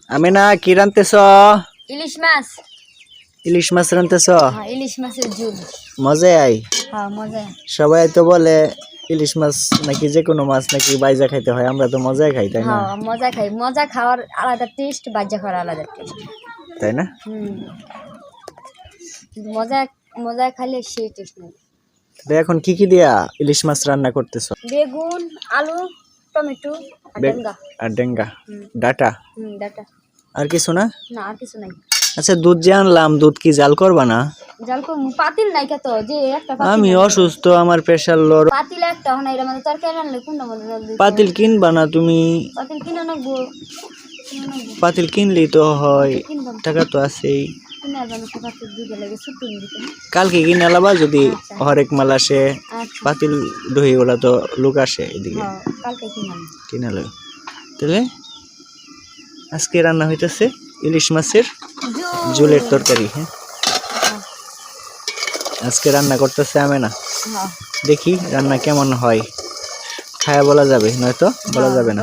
আমি না কি রানতেছ? ইলিশ মাছ। ইলিশ মাছ রানতেছ? হ্যাঁ, ইলিশ মাছের ঝোল। মজা আই। হ্যাঁ, মজা। সবাই তো বলে ইলিশ মাছ নাকি যে কোনো মাছ নাকি বাইজা খাইতে হয়, আমরা তো মজাই খাই, তাই না? হ্যাঁ, মজা খাই। মজা খাওয়ার আলাদা টেস্ট, বাজ্যা খাওয়ার আলাদা টেস্ট, তাই না? মজা মজা খাইলে সেই টেস্ট নেই। এখন কি কি দিয়া ইলিশ মাছ রান্না করতেছ? বেগুন, আলু, টমেটো আর ডেঙ্গা। আর ডেঙ্গা, ডাটা, ডাটা। আর কিছু না? না, আর কিছু নাই। আচ্ছা, দুধ যে আনলাম, দুধ কি জাল করবা না? জাল করব, পাতিল নাই কত যে একটা পাতিল। আমি অসুস্থ, আমার প্রেসার লো। পাতিল একটা হনা এর মধ্যে তরকারি রান্না কোন মধ্যে জল দিতে? পাতিল কিনবা না তুমি? পাতিল কিনা নাগবো। পাতিল কিনলেই তো হয়, টাকা তো আছেই। কিনা জানো তো পাতিল দুধ লাগে ছুটি দিতে। কালকে কিনে আলাবা যদি হরেক মাল আসে। পাতিল দই ওলা তো লোক আসে এদিকে। হ্যাঁ, কালকে কিনে লই। তাহলে আজকে রান্না হইতেছে ইলিশ মাছের ঝোলের তরকারি। হ্যাঁ, আজকে রান্না করতেছে আমেনা। দেখি রান্না কেমন হয়, খায়া বলা যাবে, নয়তো বলা যাবে না।